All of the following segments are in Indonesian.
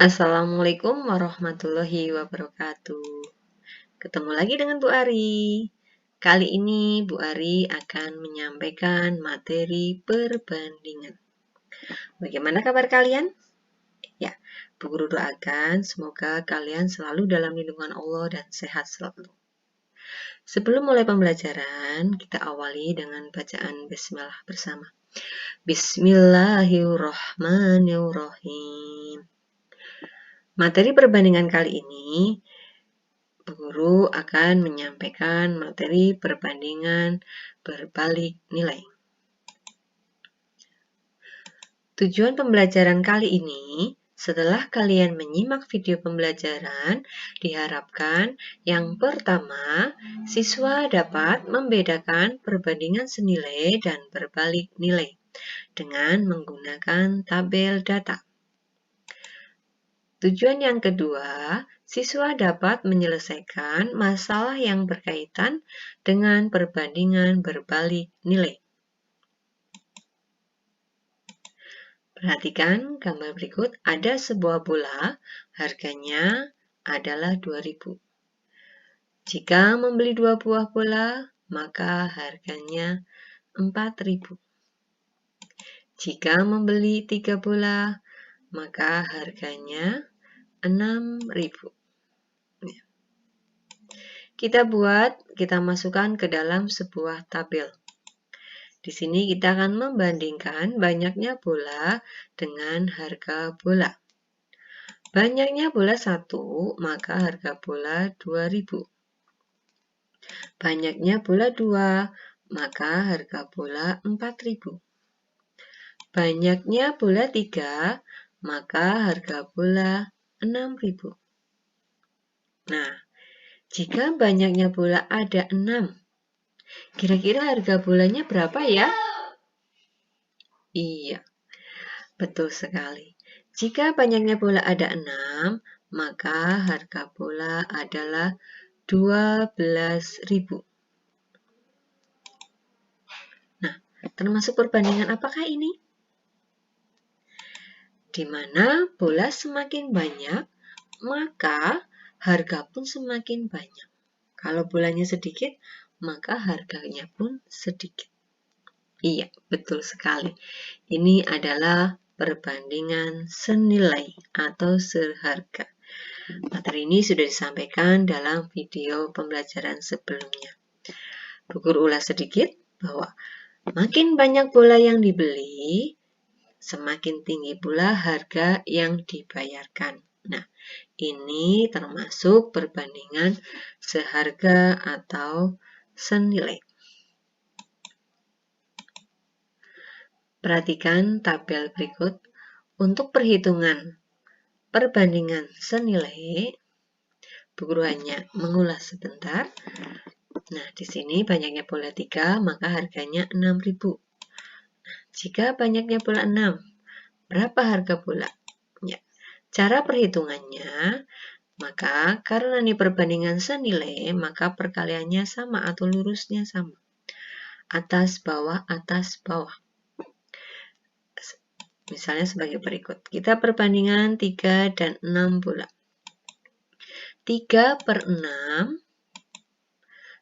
Assalamualaikum warahmatullahi wabarakatuh. Ketemu lagi dengan Bu Ari. Kali ini Bu Ari akan menyampaikan materi perbandingan. Bagaimana kabar kalian? Ya, Bu Guru doakan semoga kalian selalu dalam lindungan Allah dan sehat selalu. Sebelum mulai pembelajaran, kita awali dengan bacaan bismillah bersama. Bismillahirrahmanirrahim. Materi perbandingan kali ini, Bu Guru akan menyampaikan materi perbandingan berbalik nilai. Tujuan pembelajaran kali ini, setelah kalian menyimak video pembelajaran, diharapkan yang pertama, siswa dapat membedakan perbandingan senilai dan berbalik nilai dengan menggunakan tabel data. Tujuan yang kedua, siswa dapat menyelesaikan masalah yang berkaitan dengan perbandingan berbalik nilai. Perhatikan gambar berikut, ada sebuah bola, harganya adalah 2.000. Jika membeli 2 buah bola, maka harganya 4.000. Jika membeli 3 bola, maka harganya 6.000. Kita masukkan ke dalam sebuah tabel. Di sini kita akan membandingkan banyaknya bola dengan harga bola. Banyaknya bola 1, maka harga bola 2.000. Banyaknya bola 2, maka harga bola 4.000. Banyaknya bola 3, maka harga bola 6.000. Nah, jika banyaknya bola ada 6, kira-kira harga bolanya berapa ya? Iya, betul sekali. Jika banyaknya bola ada 6, maka harga bola adalah 12.000. Nah, termasuk perbandingan apakah ini? Di mana bola semakin banyak, maka harga pun semakin banyak. Kalau bolanya sedikit, maka harganya pun sedikit. Iya, betul sekali. Ini adalah perbandingan senilai atau seharga. Materi ini sudah disampaikan dalam video pembelajaran sebelumnya. Bu Guru ulas sedikit bahwa makin banyak bola yang dibeli, semakin tinggi pula harga yang dibayarkan. Nah, ini termasuk perbandingan seharga atau senilai. Perhatikan tabel berikut. Untuk perhitungan perbandingan senilai, Bu Guru hanya mengulas sebentar. Nah, di sini banyaknya bola 3, maka harganya 6.000. Jika banyaknya bola 6, berapa harga bola? Ya, cara perhitungannya, maka karena ini perbandingan senilai, maka perkaliannya sama atau lurusnya sama. Atas bawah, atas bawah. Misalnya sebagai berikut. Kita perbandingan 3 dan 6 bola. 3 per 6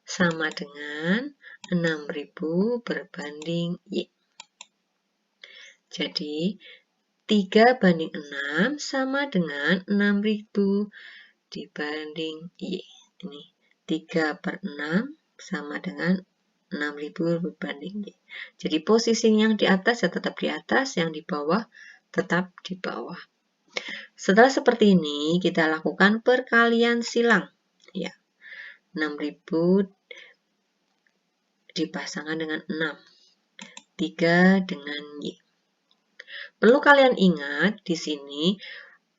sama dengan 6.000 berbanding Y. Jadi, 3 banding 6 sama dengan 6.000 dibanding Y. Ini 3 per 6 sama dengan 6.000 berbanding Y. Jadi posisi yang di atas ya tetap di atas, yang di bawah tetap di bawah. Setelah seperti ini, kita lakukan perkalian silang. Ya, 6.000 dipasangkan dengan 6. 3 dengan Y. Perlu kalian ingat di sini,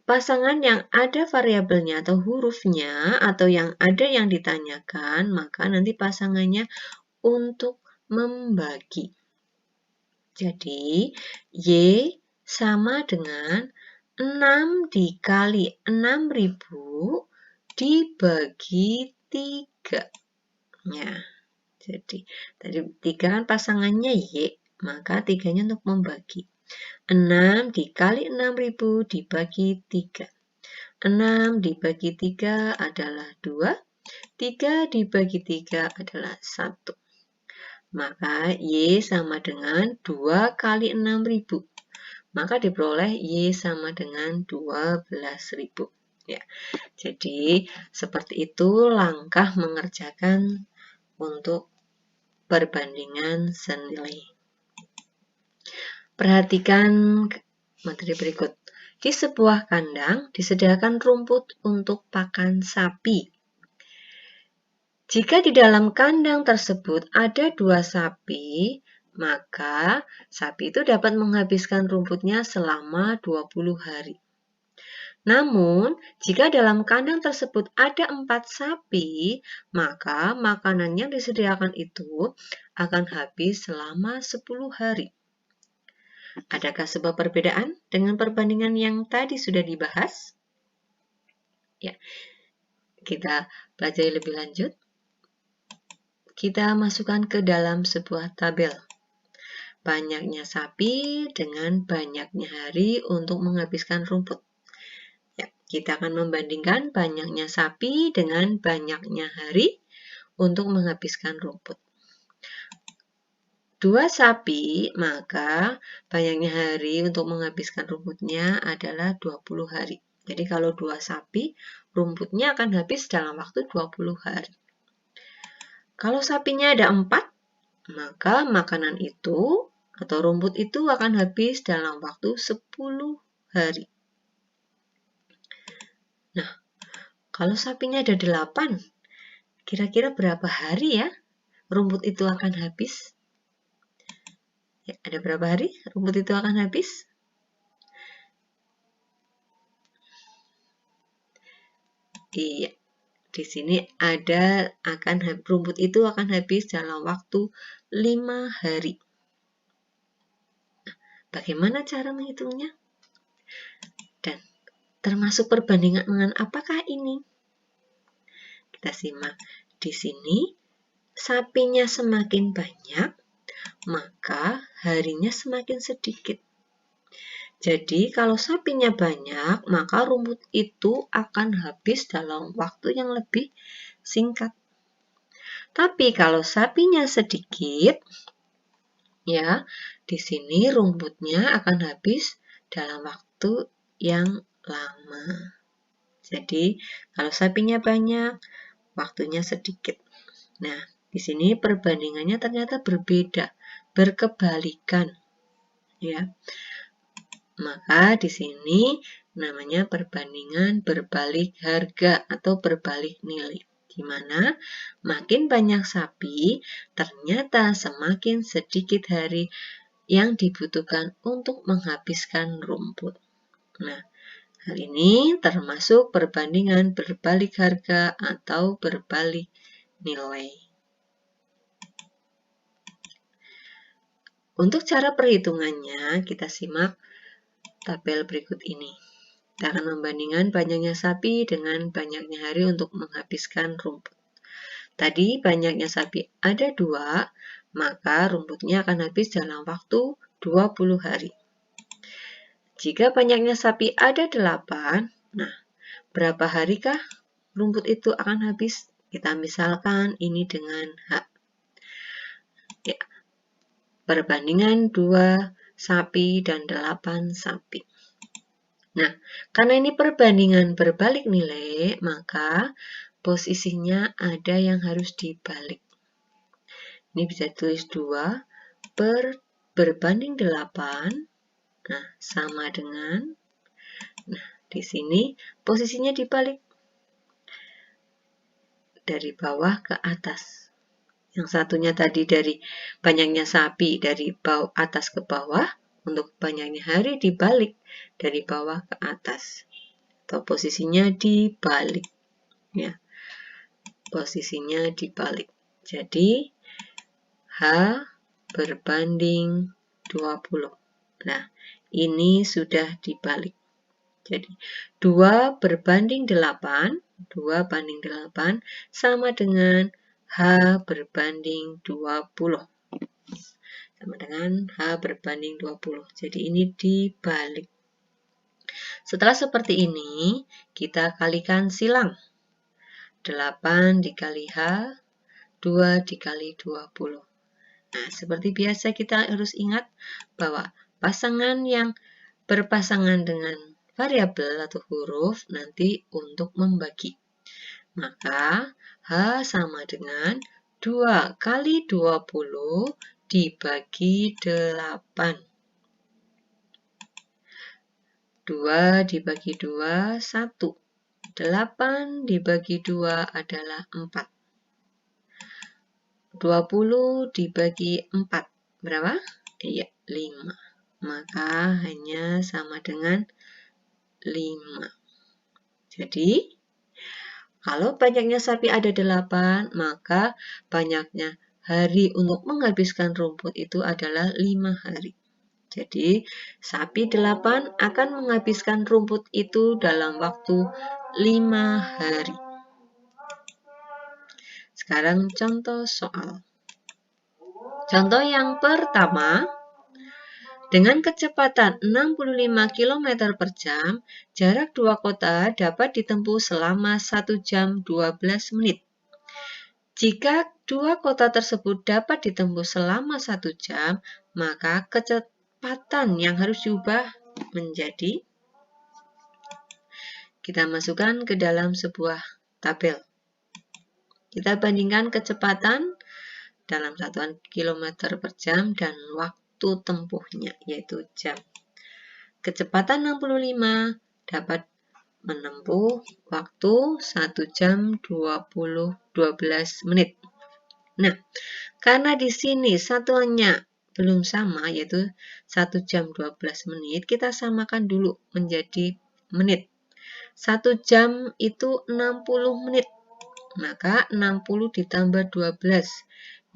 pasangan yang ada variabelnya atau hurufnya, atau yang ada yang ditanyakan, maka nanti pasangannya untuk membagi. Jadi, Y sama dengan 6 dikali 6.000 dibagi 3. Ya, jadi tadi 3 kan pasangannya Y, maka 3-nya untuk membagi. 6 dikali 6.000 dibagi 3. 6 dibagi 3 adalah 2. 3 dibagi 3 adalah 1. Maka Y sama dengan 2 kali 6.000. Maka diperoleh Y sama dengan 12.000. Ya. Jadi, seperti itu langkah mengerjakan untuk perbandingan senilai. Perhatikan materi berikut. Di sebuah kandang disediakan rumput untuk pakan sapi. Jika di dalam kandang tersebut ada 2 sapi, maka sapi itu dapat menghabiskan rumputnya selama 20 hari. Namun, jika dalam kandang tersebut ada 4 sapi, maka makanan yang disediakan itu akan habis selama 10 hari. Adakah sebuah perbedaan dengan perbandingan yang tadi sudah dibahas? Ya, kita pelajari lebih lanjut. Kita masukkan ke dalam sebuah tabel. Banyaknya sapi dengan banyaknya hari untuk menghabiskan rumput. Ya, kita akan membandingkan banyaknya sapi dengan banyaknya hari untuk menghabiskan rumput. 2 sapi, maka banyaknya hari untuk menghabiskan rumputnya adalah 20 hari. Jadi kalau 2 sapi, rumputnya akan habis dalam waktu 20 hari. Kalau sapinya ada 4, maka makanan itu atau rumput itu akan habis dalam waktu 10 hari. Nah, kalau sapinya ada 8, kira-kira berapa hari ya rumput itu akan habis? Ya, ada berapa hari rumput itu akan habis? Iya, di sini ada rumput itu akan habis dalam waktu 5 hari. Nah, bagaimana cara menghitungnya? Dan termasuk perbandingan dengan apakah ini? Kita simak. Di sini sapinya semakin banyak, maka harinya semakin sedikit. Jadi kalau sapinya banyak, maka rumput itu akan habis dalam waktu yang lebih singkat. Tapi kalau sapinya sedikit, ya, di sini rumputnya akan habis dalam waktu yang lama. Jadi kalau sapinya banyak, waktunya sedikit. Nah, di sini perbandingannya ternyata berbeda, berkebalikan. Ya. Maka di sini namanya perbandingan berbalik harga atau berbalik nilai. Di mana makin banyak sapi, ternyata semakin sedikit hari yang dibutuhkan untuk menghabiskan rumput. Nah, hal ini termasuk perbandingan berbalik harga atau berbalik nilai. Untuk cara perhitungannya, kita simak tabel berikut ini. Kita akan membandingkan banyaknya sapi dengan banyaknya hari untuk menghabiskan rumput. Tadi banyaknya sapi ada 2, maka rumputnya akan habis dalam waktu 20 hari. Jika banyaknya sapi ada 8, nah berapa harikah rumput itu akan habis? Kita misalkan ini dengan H. Ya, perbandingan 2 sapi dan 8 sapi. Nah, karena ini perbandingan berbalik nilai, maka posisinya ada yang harus dibalik. Ini bisa tulis 2 berbanding 8. Nah, sama dengan, nah, di sini posisinya dibalik. Dari bawah ke atas. Yang satunya tadi dari banyaknya sapi dari atas ke bawah, untuk banyaknya hari dibalik dari bawah ke atas. Atau posisinya dibalik. Ya. Posisinya dibalik. Jadi H berbanding 20. Nah, ini sudah dibalik. Jadi 2 berbanding 8, 2 banding 8 sama dengan H berbanding 20. Sama dengan H berbanding 20. Jadi ini dibalik. Setelah seperti ini, kita kalikan silang. 8 dikali H, 2 dikali 20. Nah, seperti biasa kita harus ingat bahwa pasangan yang berpasangan dengan variabel atau huruf nanti untuk membagi. Maka H sama dengan 2 kali 20 dibagi 8. 2 dibagi 2, 1. 8 dibagi 2 adalah 4. 20 dibagi 4. Berapa? Iya, 5. Maka hanya sama dengan 5. Jadi, kalau banyaknya sapi ada 8, maka banyaknya hari untuk menghabiskan rumput itu adalah 5 hari. Jadi, sapi 8 akan menghabiskan rumput itu dalam waktu 5 hari. Sekarang contoh soal. Contoh yang pertama, dengan kecepatan 65 km per jam, jarak dua kota dapat ditempuh selama 1 jam 12 menit. Jika dua kota tersebut dapat ditempuh selama 1 jam, maka kecepatan yang harus diubah menjadi, kita masukkan ke dalam sebuah tabel. Kita bandingkan kecepatan dalam satuan kilometer per jam dan waktu tempuhnya, yaitu jam. Kecepatan 65 dapat menempuh waktu 1 jam 12 menit. Nah, karena di sini satuannya belum sama, yaitu 1 jam 12 menit, kita samakan dulu menjadi menit. 1 jam itu 60 menit. Maka 60 ditambah 12,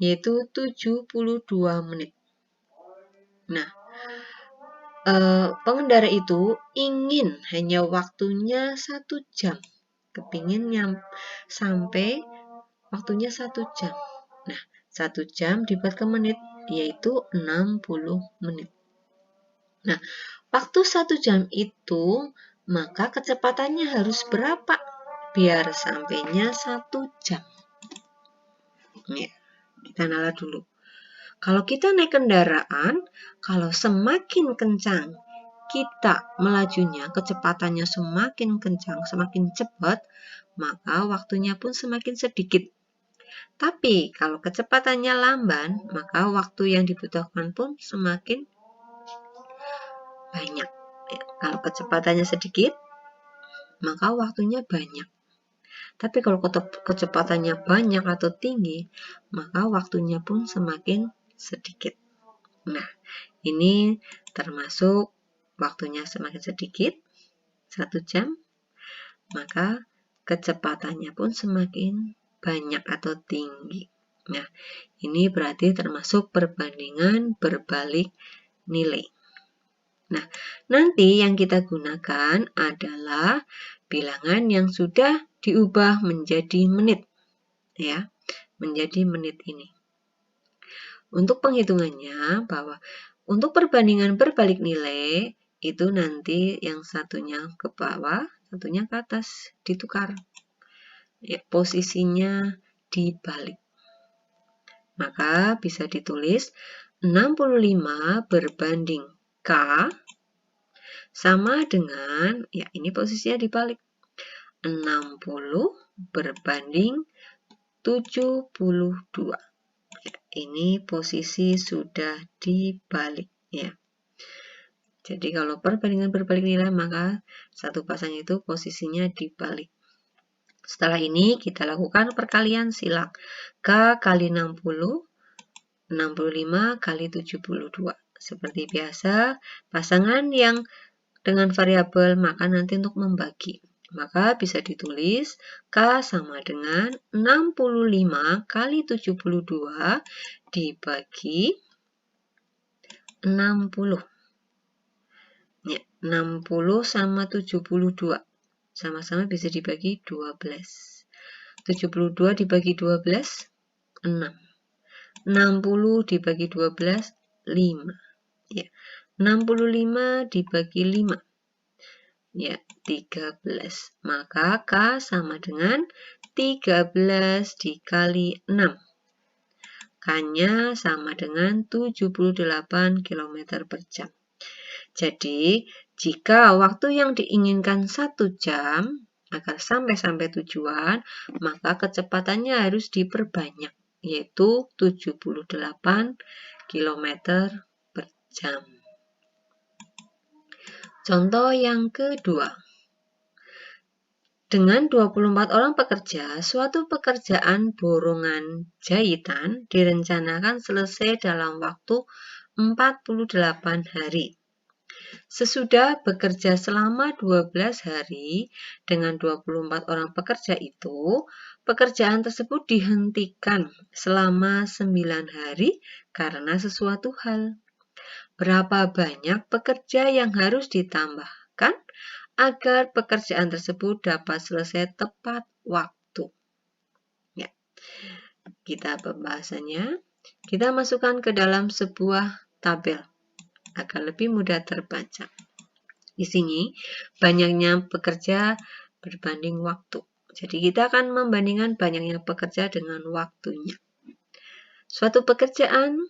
yaitu 72 menit. Nah, pengendara itu ingin hanya waktunya 1 jam. Kepingin sampai waktunya 1 jam. Nah, 1 jam dibuat ke menit, yaitu 60 menit. Nah, waktu 1 jam itu, maka kecepatannya harus berapa? Biar sampainya 1 jam. Ya, kita nalar dulu. Kalau kita naik kendaraan, kalau semakin kencang kita melajunya, kecepatannya semakin kencang, semakin cepat, maka waktunya pun semakin sedikit. Tapi kalau kecepatannya lamban, maka waktu yang dibutuhkan pun semakin banyak. Ya, kalau kecepatannya sedikit, maka waktunya banyak. Tapi kalau kecepatannya banyak atau tinggi, maka waktunya pun semakin sedikit. Nah, ini termasuk waktunya semakin sedikit, 1 jam, maka kecepatannya pun semakin banyak atau tinggi. Nah, ini berarti termasuk perbandingan berbalik nilai. Nah, nanti yang kita gunakan adalah bilangan yang sudah diubah menjadi menit, ya, menjadi menit ini. Untuk penghitungannya, bahwa untuk perbandingan berbalik nilai, itu nanti yang satunya ke bawah, satunya ke atas, ditukar. Ya, posisinya dibalik. Maka bisa ditulis 65 berbanding K sama dengan, ya ini posisinya dibalik, 60 berbanding 72. Ya, ini posisi sudah dibalik, ya. Jadi kalau perbandingan berbalik nilai, maka satu pasang itu posisinya dibalik. Setelah ini kita lakukan perkalian silang. K kali 60, 65 kali 72. Seperti biasa, pasangan yang dengan variabel, maka nanti untuk membagi. Maka bisa ditulis K sama dengan 65 kali 72 dibagi 60. Ya, 60 sama 72. Sama-sama bisa dibagi 12. 72 dibagi 12, 6. 60 dibagi 12, 5. Ya. 65 dibagi 5. Ya, 13. Maka K sama dengan 13 dikali 6. K-nya sama dengan 78 km per jam. Jadi, jika waktu yang diinginkan 1 jam agar sampai tujuan, maka kecepatannya harus diperbanyak, yaitu 78 km per jam. Contoh yang kedua. Dengan 24 orang pekerja, suatu pekerjaan borongan jahitan direncanakan selesai dalam waktu 48 hari. Sesudah bekerja selama 12 hari dengan 24 orang pekerja itu, pekerjaan tersebut dihentikan selama 9 hari karena sesuatu hal. Berapa banyak pekerja yang harus ditambahkan agar pekerjaan tersebut dapat selesai tepat waktu? Ya, kita pembahasannya. Kita masukkan ke dalam sebuah tabel agar lebih mudah terbaca. Di sini banyaknya pekerja berbanding waktu. Jadi kita akan membandingkan banyaknya pekerja dengan waktunya. Suatu pekerjaan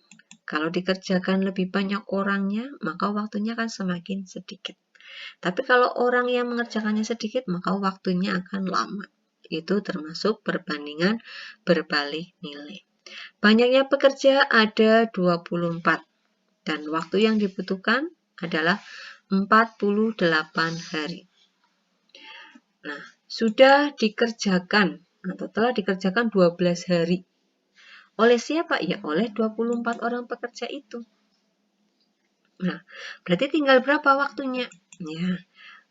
kalau dikerjakan lebih banyak orangnya, maka waktunya akan semakin sedikit. Tapi kalau orang yang mengerjakannya sedikit, maka waktunya akan lama. Itu termasuk perbandingan berbalik nilai. Banyaknya pekerja ada 24 dan waktu yang dibutuhkan adalah 48 hari. Nah, sudah dikerjakan atau telah dikerjakan 12 hari. Oleh siapa? Ya, oleh 24 orang pekerja itu. Nah, berarti tinggal berapa waktunya? Ya,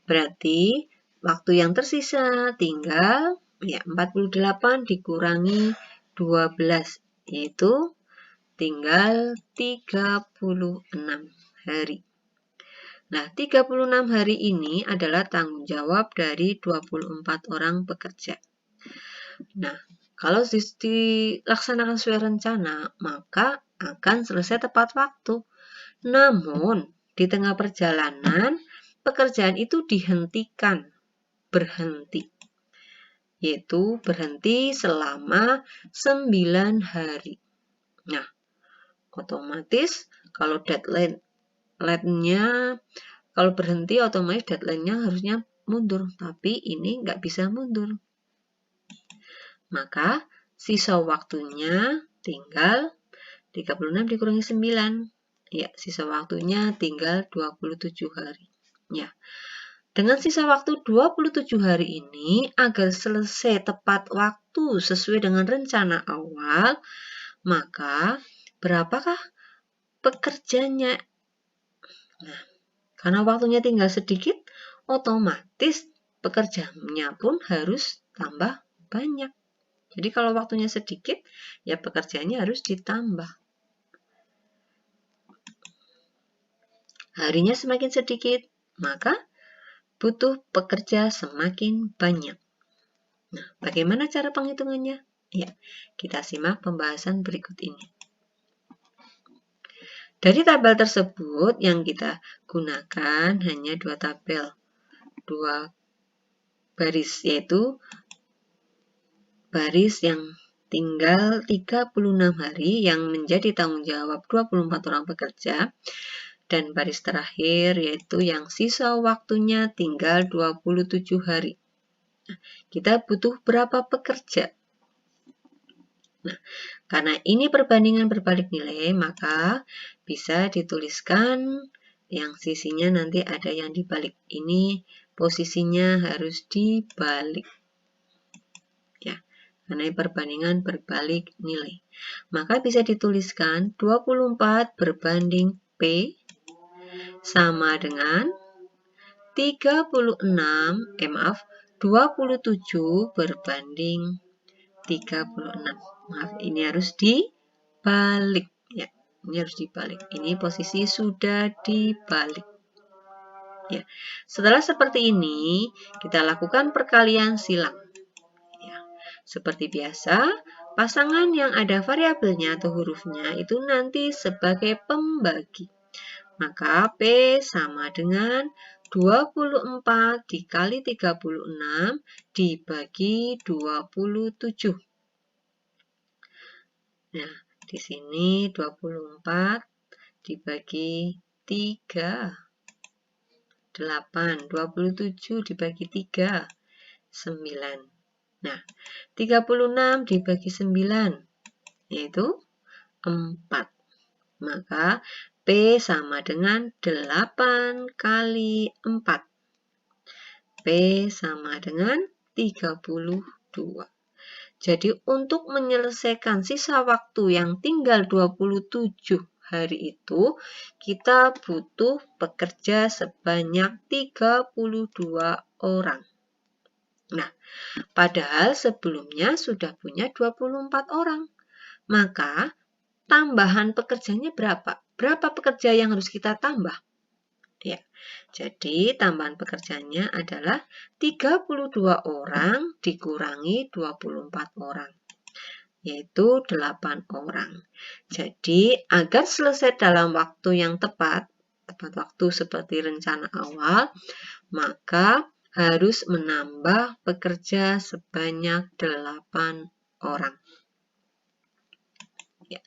berarti waktu yang tersisa tinggal 48 dikurangi 12, yaitu tinggal 36 hari. Nah, 36 hari ini adalah tanggung jawab dari 24 orang pekerja. Nah, kalau dilaksanakan sesuai rencana, maka akan selesai tepat waktu. Namun, di tengah perjalanan, pekerjaan itu dihentikan, berhenti. Yaitu berhenti selama 9 hari. Nah, otomatis kalau deadline-nya kalau berhenti otomatis deadline-nya harusnya mundur, tapi ini nggak bisa mundur. Maka sisa waktunya tinggal 36 dikurangi 9. Ya, sisa waktunya tinggal 27 hari. Ya. Dengan sisa waktu 27 hari ini, agar selesai tepat waktu sesuai dengan rencana awal, maka berapakah pekerjanya? Nah, karena waktunya tinggal sedikit, otomatis pekerjaannya pun harus tambah banyak. Jadi kalau waktunya sedikit, ya pekerjaannya harus ditambah. Harinya semakin sedikit, maka butuh pekerja semakin banyak. Nah, bagaimana cara penghitungannya? Ya, kita simak pembahasan berikut ini. Dari tabel tersebut yang kita gunakan hanya 2 tabel, 2 baris, yaitu baris yang tinggal 36 hari yang menjadi tanggung jawab 24 orang pekerja, dan baris terakhir yaitu yang sisa waktunya tinggal 27 hari. Nah, kita butuh berapa pekerja? Nah, karena ini perbandingan berbalik nilai, maka bisa dituliskan yang sisinya nanti ada yang dibalik. Ini posisinya harus dibalik. Ya, karena ini perbandingan berbalik nilai. Maka bisa dituliskan 24 berbanding P sama dengan 27 berbanding 36. Maaf, ini harus dibalik. Ya, ini harus dibalik. Ini posisi sudah dibalik. Ya, setelah seperti ini, kita lakukan perkalian silang. Ya, seperti biasa, pasangan yang ada variabelnya atau hurufnya itu nanti sebagai pembagi. Maka P sama dengan 24 dikali 36 dibagi 27. Nah, di sini 24 dibagi 3. 8. 27 dibagi 3. 9. Nah, 36 dibagi 9, yaitu 4. Maka P sama dengan 8 kali 4. P sama dengan 32. Jadi untuk menyelesaikan sisa waktu yang tinggal 27 hari itu, kita butuh pekerja sebanyak 32 orang. Nah, padahal sebelumnya sudah punya 24 orang. Maka tambahan pekerjanya berapa? Berapa pekerja yang harus kita tambah? Ya, jadi tambahan pekerjanya adalah 32 orang dikurangi 24 orang, yaitu 8 orang. Jadi, agar selesai dalam waktu yang tepat waktu seperti rencana awal, maka harus menambah pekerja sebanyak 8 orang. Ya.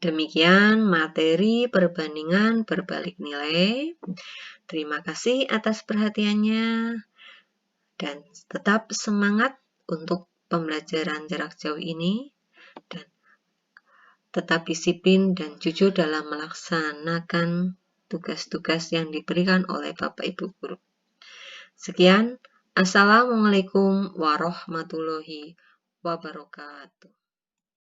Demikian materi perbandingan berbalik nilai. Terima kasih atas perhatiannya dan tetap semangat untuk pembelajaran jarak jauh ini dan tetap disiplin dan jujur dalam melaksanakan tugas-tugas yang diberikan oleh Bapak Ibu Guru. Sekian, Assalamualaikum warahmatullahi wabarakatuh.